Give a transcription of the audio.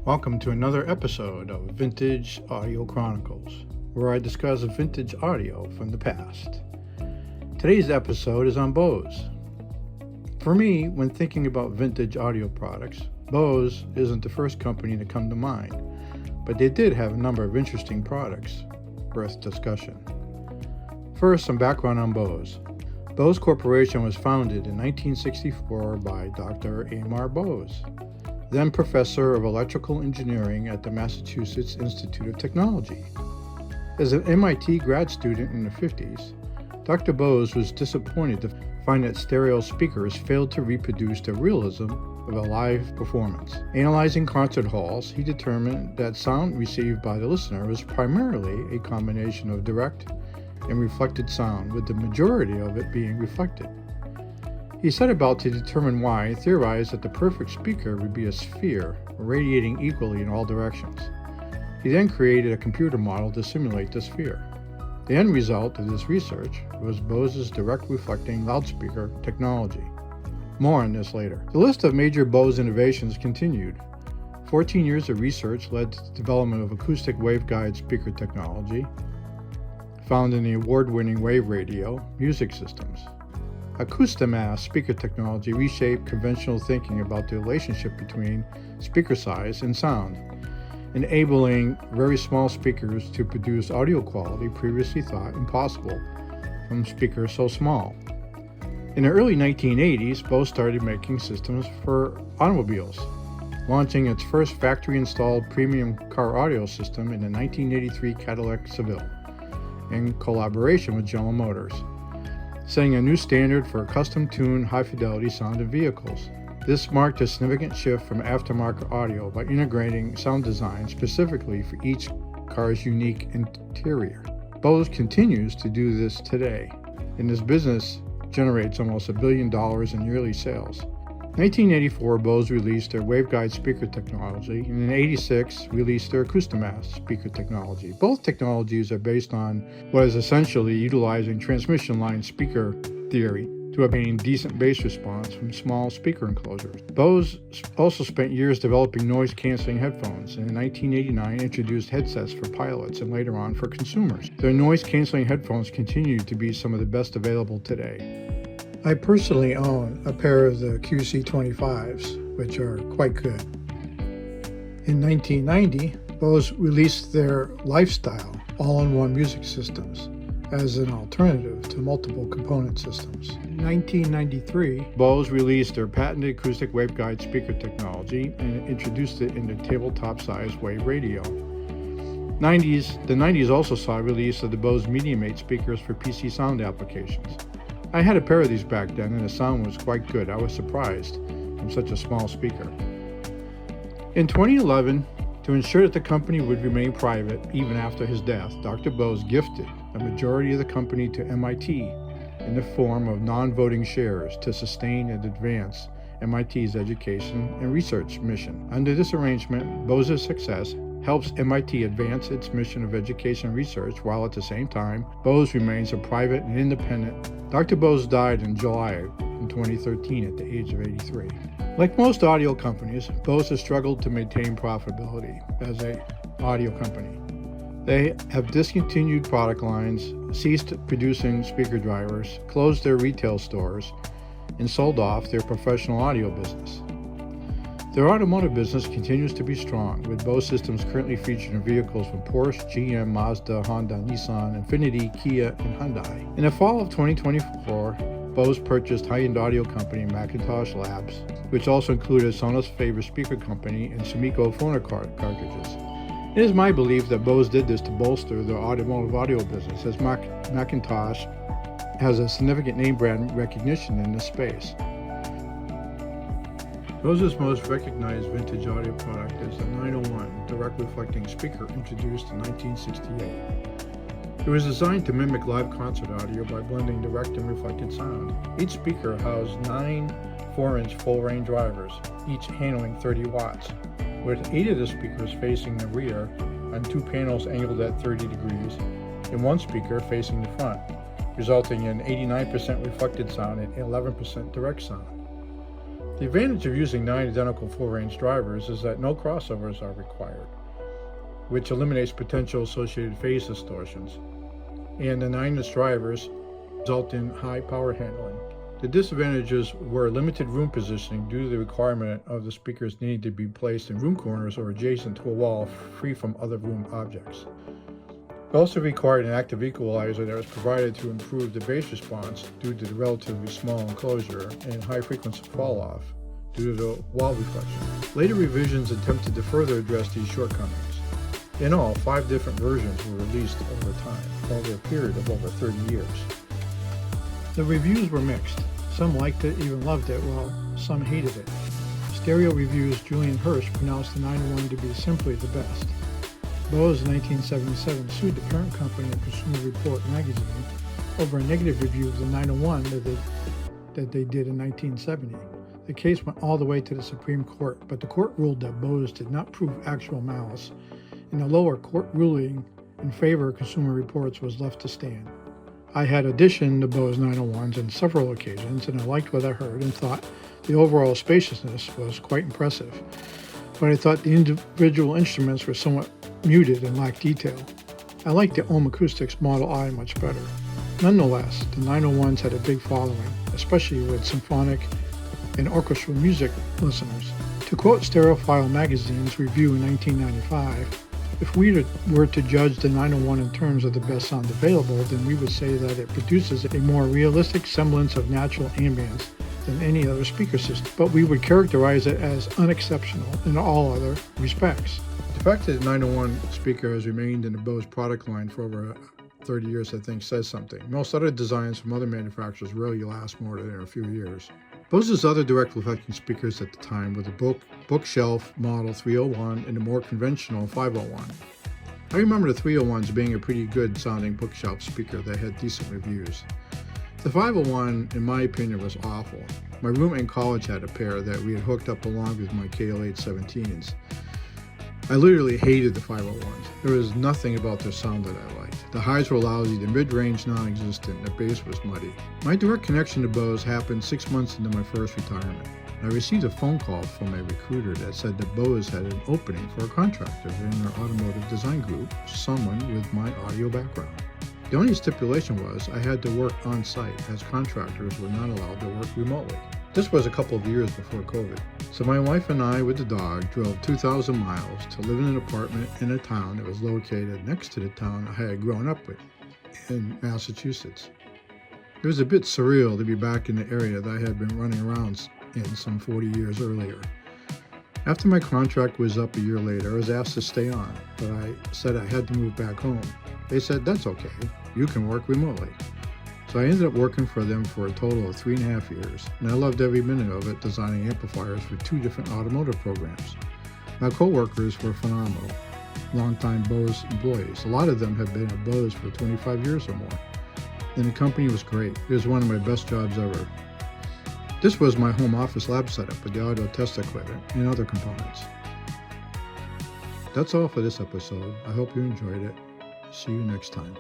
Welcome to another episode of Vintage-Audio-Chronicles, where I discuss vintage audio from the past. Today's episode is on Bose. For me, when thinking about vintage audio products, Bose isn't the first company to come to mind, but they did have a number of interesting products worth discussion. First, some background on Bose. Bose Corporation was founded in 1964 by Dr. Amar Bose, then professor of electrical engineering at the Massachusetts Institute of Technology. As an MIT grad student in the 50s, Dr. Bose was disappointed to find that stereo speakers failed to reproduce the realism of a live performance. Analyzing concert halls, he determined that sound received by the listener was primarily a combination of direct and reflected sound, with the majority of it being reflected. He set about to determine why and theorized that the perfect speaker would be a sphere, radiating equally in all directions. He then created a computer model to simulate the sphere. The end result of this research was Bose's direct reflecting loudspeaker technology. More on this later. The list of major Bose innovations continued. 14 years of research led to the development of acoustic waveguide speaker technology, found in the award-winning wave radio music systems. Acoustimass speaker technology reshaped conventional thinking about the relationship between speaker size and sound, enabling very small speakers to produce audio quality previously thought impossible from speakers so small. In the early 1980s, Bose started making systems for automobiles, launching its first factory-installed premium car audio system in the 1983 Cadillac Seville, in collaboration with General Motors, setting a new standard for custom-tuned high-fidelity sound in vehicles. This marked a significant shift from aftermarket audio by integrating sound design specifically for each car's unique interior. Bose continues to do this today, and this business generates almost $1 billion in yearly sales. In 1984, Bose released their waveguide speaker technology, and in 1986 released their Acoustimass speaker technology. Both technologies are based on what is essentially utilizing transmission line speaker theory to obtain decent bass response from small speaker enclosures. Bose also spent years developing noise-canceling headphones, and in 1989 introduced headsets for pilots and later on for consumers. Their noise-canceling headphones continue to be some of the best available today. I personally own a pair of the QC25s, which are quite good. In 1990, Bose released their Lifestyle all-in-one music systems as an alternative to multiple component systems. In 1993, Bose released their patented acoustic waveguide speaker technology and introduced it in the tabletop-sized wave radio. The 90s also saw a release of the Bose Medium 8 speakers for PC sound applications. I had a pair of these back then, and the sound was quite good. I was surprised from such a small speaker. In 2011, to ensure that the company would remain private even after his death, Dr. Bose gifted a majority of the company to MIT in the form of non-voting shares to sustain and advance MIT's education and research mission. Under this arrangement, Bose's success helps MIT advance its mission of education and research, while at the same time, Bose remains a private and independent. Dr. Bose died in July in 2013 at the age of 83. Like most audio companies, Bose has struggled to maintain profitability as an audio company. They have discontinued product lines, ceased producing speaker drivers, closed their retail stores, and sold off their professional audio business. Their automotive business continues to be strong, with Bose systems currently featured in vehicles from Porsche, GM, Mazda, Honda, Nissan, Infiniti, Kia, and Hyundai. In the fall of 2024, Bose purchased high-end audio company Macintosh Labs, which also included Sonos' favorite speaker company and Sumiko phonocar cartridges. It is my belief that Bose did this to bolster their automotive audio business, as Macintosh has a significant name brand recognition in this space. Bose's most recognized vintage audio product is the 901 direct reflecting speaker, introduced in 1968. It was designed to mimic live concert audio by blending direct and reflected sound. Each speaker housed 9 4-inch full-range drivers, each handling 30 watts, with 8 of the speakers facing the rear on 2 panels angled at 30 degrees and 1 speaker facing the front. resulting in 89% reflected sound and 11% direct sound. The advantage of using 9 identical full-range drivers is that no crossovers are required, which eliminates potential associated phase distortions, and the 9 drivers result in high power handling. The disadvantages were limited room positioning due to the requirement of the speakers needing to be placed in room corners or adjacent to a wall free from other room objects. It also required an active equalizer that was provided to improve the bass response due to the relatively small enclosure and high frequency fall-off due to the wall reflection. Later revisions attempted to further address these shortcomings. In all, 5 different versions were released over time, over a period of over 30 years. The reviews were mixed. Some liked it, even loved it, while some hated it. Stereo Reviews' Julian Hirsch pronounced the 901 to be simply the best. Bose in 1977 sued the parent company of Consumer Report magazine over a negative review of the 901 that they did in 1970. The case went all the way to the Supreme Court, but the court ruled that Bose did not prove actual malice, and the lower court ruling in favor of Consumer Reports was left to stand. I had auditioned the Bose 901s on several occasions, and I liked what I heard and thought the overall spaciousness was quite impressive. But I thought the individual instruments were somewhat muted and lacked detail. I liked the Ohm Acoustics Model I much better. Nonetheless, the 901s had a big following, especially with symphonic and orchestral music listeners. To quote Stereophile magazine's review in 1995, if we were to judge the 901 in terms of the best sound available, then we would say that it produces a more realistic semblance of natural ambience than any other speaker system, but we would characterize it as unexceptional in all other respects. The fact that the 901 speaker has remained in the Bose product line for over 30 years, I think, says something. Most other designs from other manufacturers rarely last more than a few years. Bose's other direct reflecting speakers at the time were the bookshelf Model 301 and the more conventional 501. I remember the 301s being a pretty good sounding bookshelf speaker that had decent reviews. The 501, in my opinion, was awful. My roommate in college had a pair that we had hooked up along with my KL817s. I literally hated the 501s. There was nothing about their sound that I liked. The highs were lousy, the mid-range non-existent, and the bass was muddy. My direct connection to Bose happened 6 months into my first retirement. I received a phone call from a recruiter that said that Bose had an opening for a contractor in their automotive design group, someone with my audio background. The only stipulation was I had to work on site, as contractors were not allowed to work remotely. This was a couple of years before COVID. So my wife and I, with the dog, drove 2,000 miles to live in an apartment in a town that was located next to the town I had grown up with in Massachusetts. It was a bit surreal to be back in the area that I had been running around in some 40 years earlier. After my contract was up a year later, I was asked to stay on, but I said I had to move back home. They said, "That's okay, you can work remotely." So I ended up working for them for a total of 3.5 years, and I loved every minute of it, designing amplifiers for 2 different automotive programs. My co-workers were phenomenal, longtime Bose employees. A lot of them have been at Bose for 25 years or more, and the company was great. It was one of my best jobs ever. This was my home office lab setup with the audio test equipment and other components. That's all for this episode. I hope you enjoyed it. See you next time.